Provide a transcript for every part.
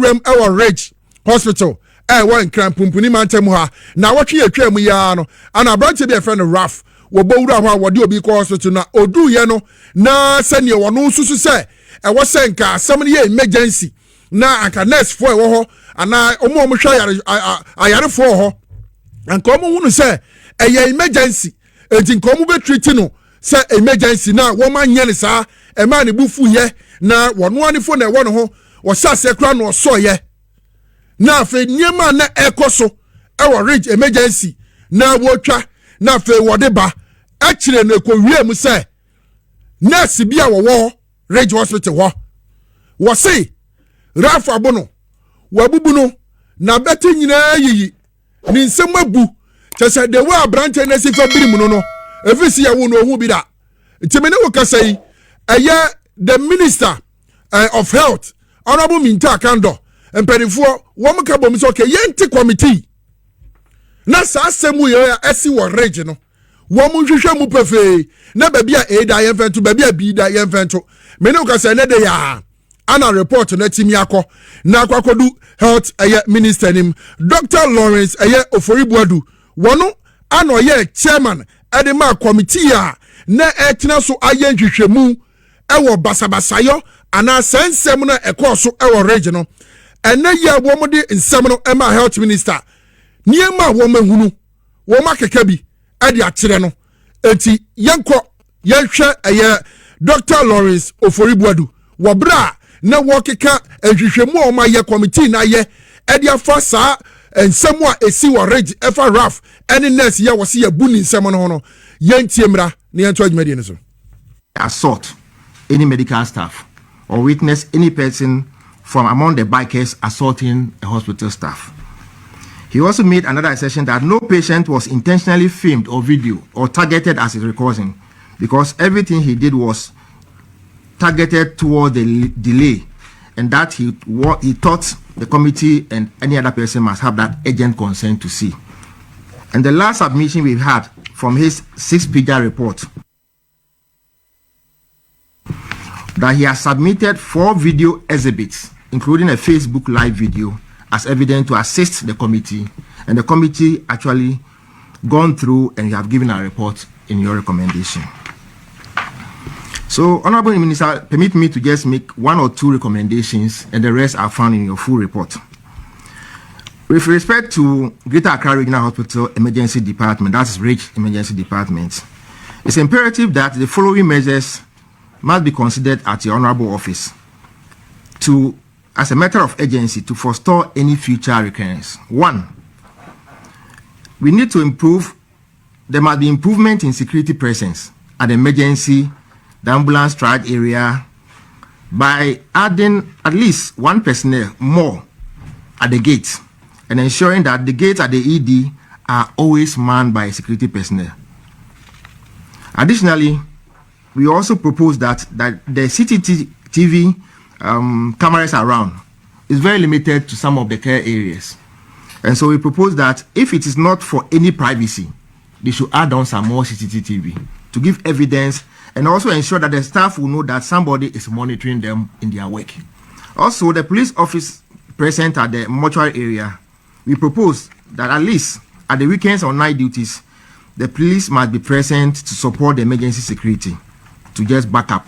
Ewurem ewa Ridge Hospital ewa nkran pumpuni mantem ha na wotwe atwa mu ya no ana branch be friend Raf wo bowura ho a wode obi ko hospital na odu ye no na sane wono susu se ewo senka asem ne emergency na aka nurse for ewo ho ana omo hwa ayare for ho anka omo hunu se eye emergency enti nka omo be treat no se emergency na wo ma nye ne saa e ma ne bufu ye na wono anifo na ewo no ho wo sase kra no so ye na fe niema na ekoso ewo Ridge emergency na wotwa na fe wode ba akire na ekowie mu se nurse bia wo Ridge hospital ho wo se Raf abono wabubu no na beti nyina yiyi ni nsem abu chese de wa branch na sifa birimu no efisi ya wo no hu bi da timene wo kasai eye the minister of health honorable Minta Kando emperifo wo mka bom so okay yenti committee na sa asemu ye esi wo Ridge no wo mu hwehwe mu pefe na babia e da yemfento babia bi da yemfento mene wo kasai ne de ya ana report na timi akọ na akwakodu health minister nim Dr. Lawrence Oforibuadu wono ano ye chairman edema committee a na etina so aye nhwehwemu ewo basabasayo ana sensem na ekoso ewo Ridge no ene ye wo mo de nsem no ema health minister niema wo mahunu wo makeka bi ade akire no enti yenko yenhwe Dr. Lawrence Oforibuadu wobra na wokeka ehwehwemu o ma ye committee na ye ede afa saa ensem a esi wo Ridge efa Raf ene nurse ye wo se ye bu ni nsem no ho no yentiemra ne yento adwumade ne so assault any medical staff or witness any person from among the bikers assaulting a hospital staff. He also made another assertion that no patient was intentionally filmed or video or targeted as a recording because everything he did was targeted toward the delay, and that he thought the committee and any other person must have that urgent concern to see. And the last submission we've had from his 6-pager report that he has submitted 4 video exhibits, including a Facebook live video, as evidence to assist the committee, and the committee actually gone through and you have given a report in your recommendation. So, Honorable Minister, permit me to just make 1 or 2 recommendations, and the rest are found in your full report. With respect to Greater Accra Regional Hospital Emergency Department, that's Ridge Emergency Department, it's imperative that the following measures must be considered at your Honorable Office to, as a matter of urgency, to forestall any future recurrence. 1, we need to improve, there must be improvement in security presence at the emergency, the ambulance triage area, by adding at least 1 personnel more at the gate and ensuring that the gates at the ED are always manned by security personnel. Additionally, we also propose that the CCTV cameras around is very limited to some of the care areas. And so we propose that if it is not for any privacy, they should add on some more CCTV to give evidence and also ensure that the staff will know that somebody is monitoring them in their work. Also, the police office present at the mortuary area, we propose that at least at the weekends or night duties, the police must be present to support the emergency security, to just back up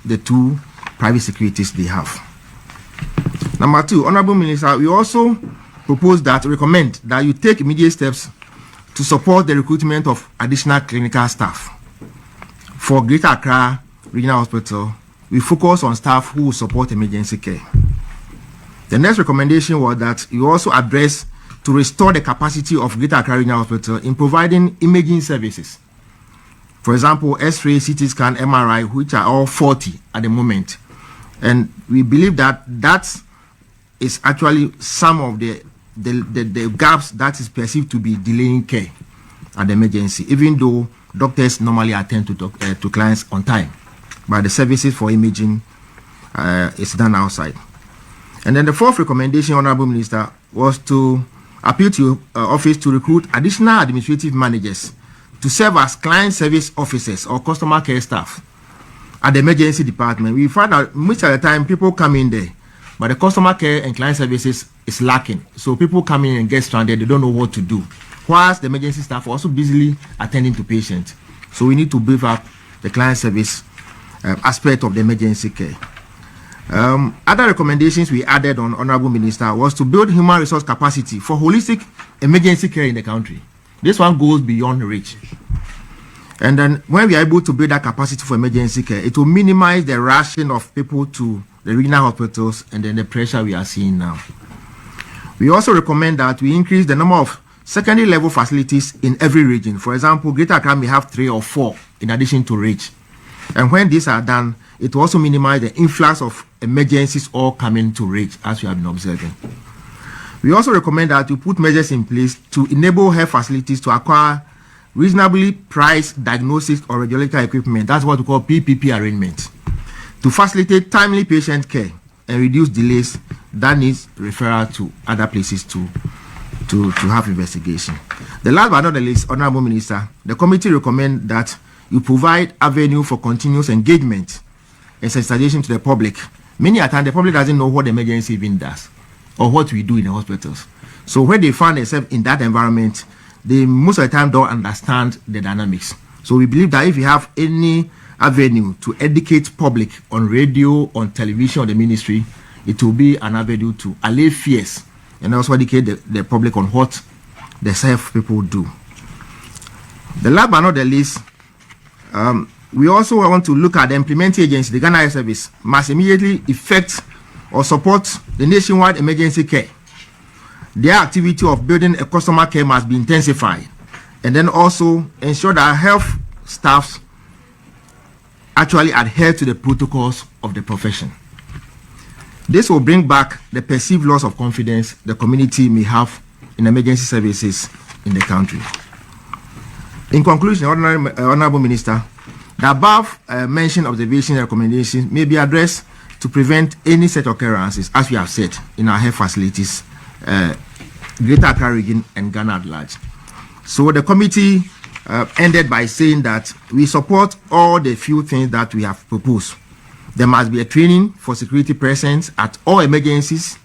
the 2 private securities they have. Number 2, Honorable Minister, we also propose that, recommend that you take immediate steps to support the recruitment of additional clinical staff. For Greater Accra Regional Hospital, we focus on staff who will support emergency care. The next recommendation was that you also address to restore the capacity of Greater Accra Regional Hospital in providing imaging services. For example, X-ray, CT scan, MRI, which are all 40 at the moment. And we believe that that is actually some of the gaps that is perceived to be delaying care at the emergency, even though doctors normally attend to clients on time. But the services for imaging is done outside. And then the 4th recommendation, Honorable Minister, was to appeal to your office to recruit additional administrative managers to serve as client service officers or customer care staff at the emergency department. We find that most of the time people come in there but the customer care and client services is lacking. So people come in and get stranded, they don't know what to do. Whilst the emergency staff are also busily attending to patients. So we need to beef up the client service aspect of the emergency care. Other recommendations we added on Honorable Minister was to build human resource capacity for holistic emergency care in the country. This one goes beyond reach. And then when we are able to build that capacity for emergency care, it will minimize the rushing of people to the regional hospitals and then the pressure we are seeing now. We also recommend that we increase the number of secondary level facilities in every region. For example, Greater Accra may have 3 or 4 in addition to reach. And when these are done, it will also minimize the influx of emergencies all coming to reach, as we have been observing. We also recommend that we put measures in place to enable health facilities to acquire reasonably priced diagnosis or radiological equipment. That's what we call PPP arrangements, to facilitate timely patient care and reduce delays that needs referral to other places to have investigation. The last but not the least, Honorable Minister, the committee recommend that you provide avenue for continuous engagement and sensitization to the public. Many times the public doesn't know what the emergency even does or what we do in the hospitals. So when they find themselves in that environment, they most of the time don't understand the dynamics. So we believe that if you have any avenue to educate public on radio, on television, or the ministry, it will be an avenue to allay fears and also educate the public on what the safe people do. The last but not the least, we also want to look at the implementing agency, the Ghana Health Service, must immediately effect or support the nationwide emergency care. Their activity of building a customer care must be intensified, and then also ensure that health staffs actually adhere to the protocols of the profession. This will bring back the perceived loss of confidence the community may have in emergency services in the country. In conclusion, Honorable Minister, the above mentioned observations and recommendations may be addressed to prevent any set occurrences, as we have said, in our health facilities, Greater Accra region and Ghana at large. So the committee ended by saying that we support all the few things that we have proposed. There must be a training for security presence at all emergencies.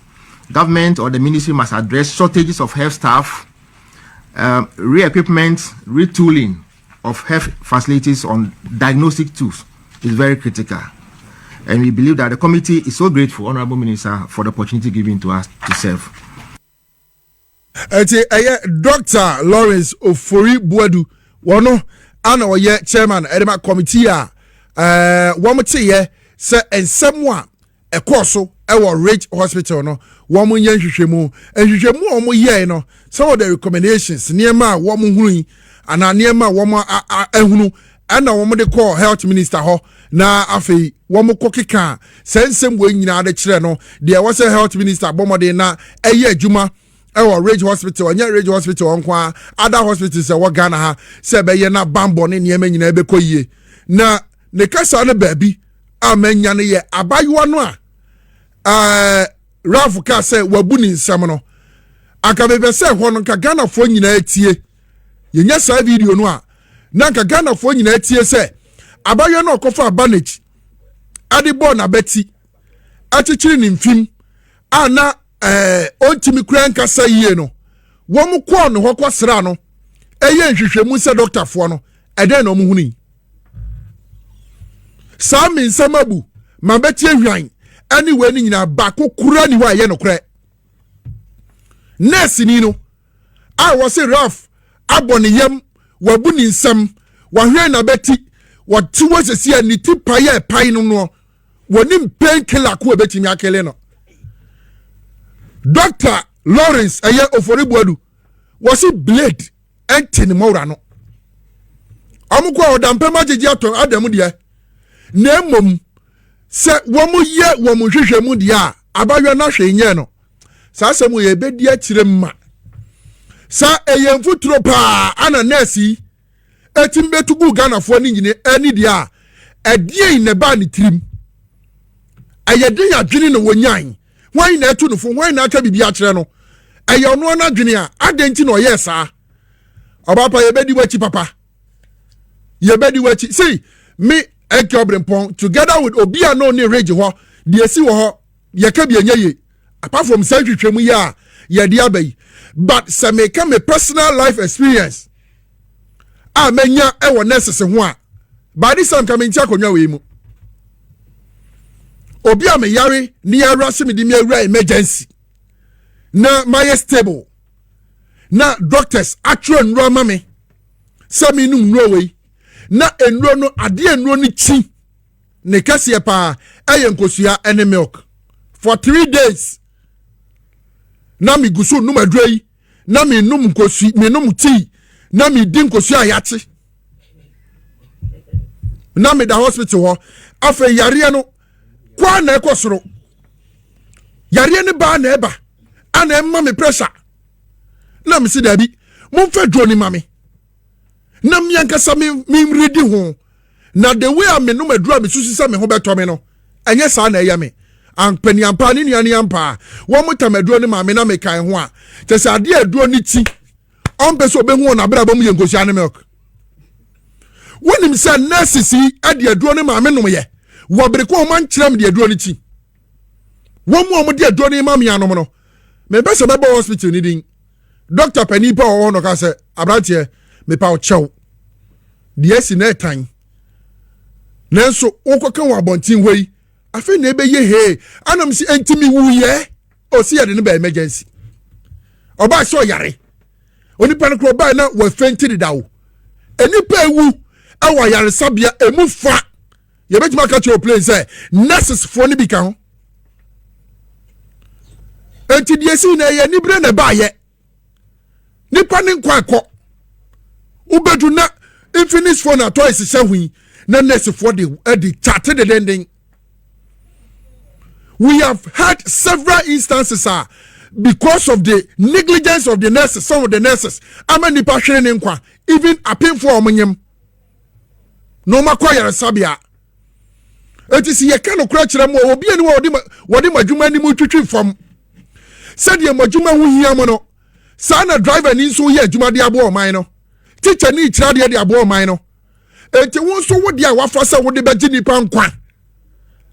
Government or the ministry must address shortages of health staff, re-equipment, retooling of health facilities on diagnostic tools is very critical. And we believe that the committee is so grateful, Honorable Minister, for the opportunity given to us to serve. Dr. Lawrence Ofori Buadu, wano ana oye chairman edema committee wamte se ensem a ekoso ewo Ridge Hospital no womo yen hwehwemu omo ye no some of the recommendations niema womo hunu ana niema womo ehunu ana womo de call health minister ho na afei womo kokeka sensem we nyina de kire no de was health minister bomode na eye adwuma ewo Ridge Hospital onye Ridge Hospital onkwa other hospitals e wo Ghana ha se be ye na bambo ne niema nyina be koyie na ne kasa ne baabi amanya ne ye abayiwa no a Ralph ka se wabu ni nsam no aka bebe se ho no ka Ghana fo nyina atie yenya sa video no a na ka Ghana fo nyina atie se abayiwa no okofa abanage adibon na beti achichiri ni mfim ana ontimi kura nkasa yie no wo mu ko no hɔ kwasra no eye nhwehwemu se doctor fo no eden no mu huni Sami nsamabu mabeti ehwan anyway ni nyina bako kura ni wa ye no kure nurse ni no I was a rough aboniyam wabu ni nsam wahwe na beti watu wosesi ani tipa ye pai no woni painkiller ko ebetimi akele no Dr. Lawrence Ofori Buadu was it blade entini mora no amukwa odampe magigi ato adamu de na mom se womu ye womu hwehwemu de a abayo na hwe nye no sa asemu ye bedi akire mma sa eyemfu tropa ana nurse etimbetu gu Ghana fo ni nyine ani de a edie ne ba ni trim ayede ya dwene no wonyan wan na etu no fo wan na aka bibia akire no eyo no na dwene a adenti no ye sa obapa ye bedi wachi papa ye bedi wachi see me Ekyobrenpon together with Obia no ni Ridge ho de esi wo ho yɛka bi enye ye apart from say twetwemu ya ye de abai but say make me personal life experience a menya e wo nurses ho a by this time coming akonwa we mu obi a me yare ni awra se me di me awra emergency na my stable na doctors actual nro ma me se me num nro we na enro no ade enro ni chi ne kase pa eye nkosua ene milk for 3 days na mi gusu num adrei na mi num nkosu mi num tea na mi di nkosua ayate na mi da hospital ho afa yare no kwa na ekosoro yare ne ba na eba ana emma me pressure na mi si dabi mo fa drone ma me na mi ankasa mi ready ho na the way am no madura me susu sa me ho beto me no enye sa na eya me ampani ampa ni nuani ampa wo mutamaduro ni ma me na me kan ho a te se ade aduro ni ti on be so be hu na bra ba mu ye nkosia ne milk wonim se nurses yi ade aduro ni ma me no ye wo bere ko man kire me de aduro ni ti wo mu de aduro ni ma me anom no me be se be hospital ni din doctor pani pa o no ka se abrantie me pa o chew de esi na etan nanso wokokan wa bontin hoi afi na ebe ye he anam si entimi wuye o si ya de ne ba emergency oba so yare oni pan kro ba na wa fenti da wo enipa ewu awa yare sabia emu fa ye betima ka cho play say nurses fo ni bi ka ho enti de esi na ye ni bre na ba ye nipa ni nkwa akọ ubedu na infinite phone atoys sehwi na nurse for the chatted the ending. We have had several instances because of the negligence of the nurses, some of the nurses. Amani passion in kwa even a painful omanyam. No makwaya sabia. It is ye kind of crutch them or be any what majuma ni mutu from. Said ye majuma hu hiamono. Sana driver ni so ye juma diabo minor. Teacher ni tradia diabo minor. Enti won so wo dia wa fa se wo de beji nipa nkwa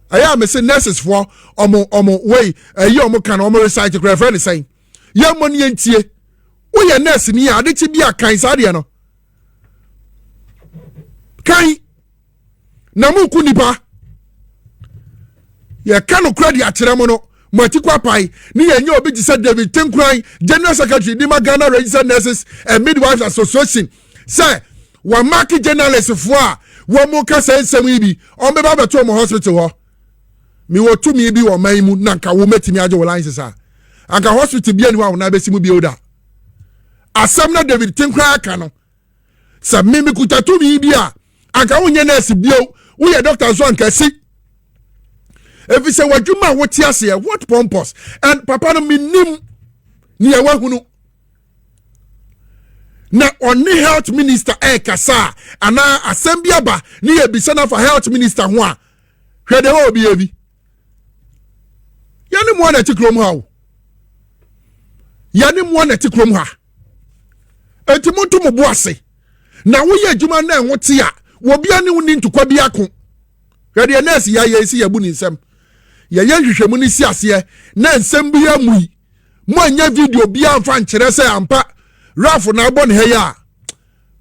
aya me se nurses for omo wey ayi omo kan omo recite kra friend say ye mo ne entie wo ye nurse ni ade chi bia kan sa de no kan na mu ku nipa ye kan kra de akere mo no mo atikwa pai ni ye nya obi ji se David Tenkran General Secretary di Ghana Registered Nurses and Midwives Association say wa market journalist fo a wo mo ka say nsem yi bi on be ba beto mo hospital ho mi wo tu mi bi wo man mu na nka wo metimi age wo license a anka hospital bi ani wa na besi mu bi oda asem na David Tenkran aka no sa mi kuta tu mi bi a anka wo nye nurse bi o wo ye doctor so anka si if you say wadwuma wo ti ase what pompous and papa no mi nim ni e wa hunu na oni health minister kasa ana assembly aba ni ebisa na for health minister ho a hwede ho bi ebi yani mo na tikrom ha o yani mo na tikrom ha enti mo to mo bo ase na wo ye adwuma na enwo te a wo bia ne woni ntukwa bi ako hwede nurse ya ye si ya bu ni nsem ye ye hwehwemu ni si ase na nsem bi amui mo anya video bi amfa nkyere se ampa Rafu na abon heya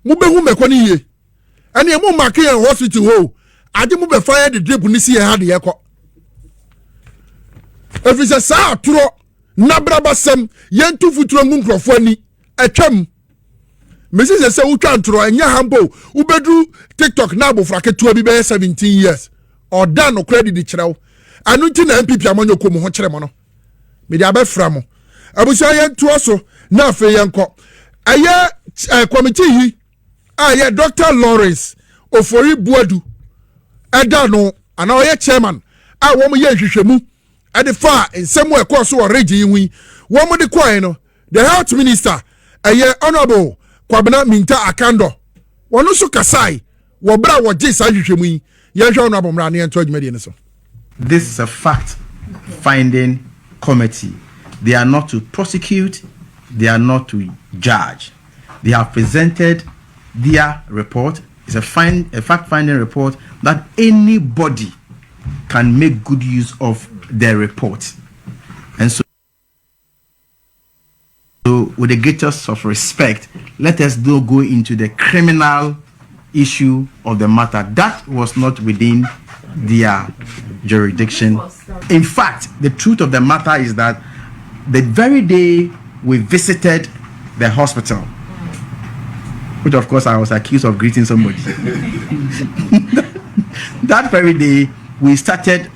mu behu mekoni ye ene mu make yan hospital ho ade mu be fire the drip ni si ye ha de yekọ efise sa aturo na brabasem yentu futuro ngu nkrofo ani atwam mesi se utwa nturo enya hambo ubedu TikTok na abofra ketua bi be 17 years oda no credit di kirew anu nti na MPP amanyo ko mu ho kire mo no me dia be fra mo abusia yentu oso na afa yenko aye committee yi aye Dr. Lawrence Ofori Buadu eda no ana oye chairman a wo mo ye hwehwemu ade fa nsem we course wo regi wi wo mo de kwai no the health minister aye honorable Kwabena Minta Akando wono so kasai wo bra wo je sa hwehwemu yi ye hwe honorable mra ne ento adwumade ne so. This is a fact finding committee. They are not to prosecute, they are not to judge. They have presented their report. It's a fact-finding report that anybody can make good use of their report. And so with the greatest of respect, let us not go into the criminal issue of the matter. That was not within their jurisdiction. In fact, the truth of the matter is that the very day we visited the hospital, which of course I was accused of greeting somebody, that very day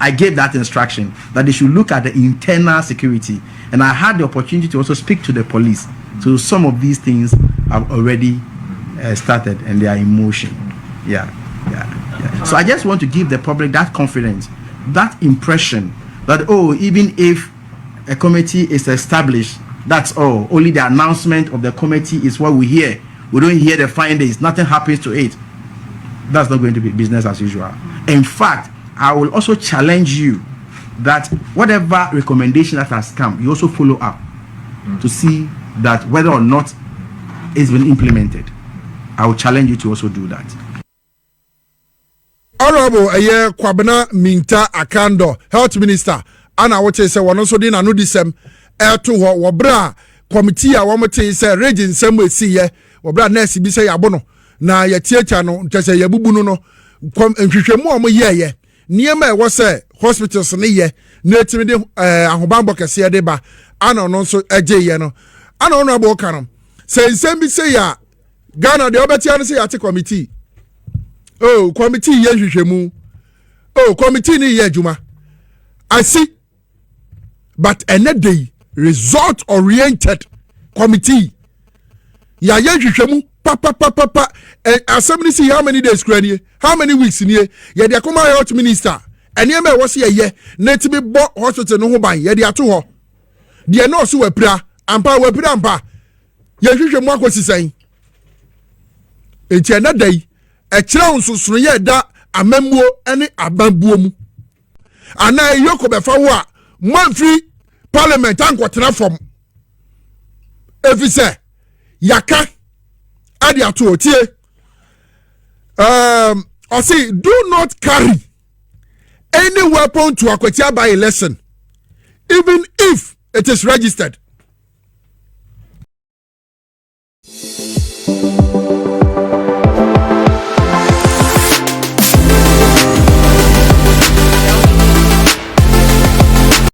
I gave that instruction that they should look at the internal security, and I had the opportunity to also speak to the police. So some of these things have already started and they are in motion. Yeah. So I just want to give the public that confidence, that impression that, even if a committee is established, that's all. Only the announcement of the committee is what we hear. We don't hear the findings. Nothing happens to it. That's not going to be business as usual. In fact, I will also challenge you that whatever recommendation that has come, you also follow up to see that whether or not it's been implemented. I will challenge you to also do that. Honorable Kwabena Minta Akando, Health Minister, Anna wote se wono so din anu disem to ho wobra committee a womote se region sem esi ye wobra nurse bi se yabo no na yetiecha no ntese yabubu no nhwehwemu omo ye niema e wo se hospitals ne ye na etimi de ahobambo kese de ba ana no so eje ye no ana honorable kanom se nsem bi se ya Ghana de obetia no se ya te committee. Committee ye nhwehwemu. Committee ni ye adwuma. I see. But another day, result oriented committee. Ya ye nhwehwemu pa. Assembly see how many days krani? How many weeks in here? Ya de Akroma health minister. Ene me wo se ye na ti be bo hospital no ho ban. Ya de ato ho. De no so wapira, ampa Ye nhwehwemu akosisen. Enti another day ekira nsusunu ye da amammuo ene abambuo mu ana yoko befa wo a manfri parliament ankotena fom efise yaka ade ato otie I say do not carry any weapon to Akwatia by election even if it is registered.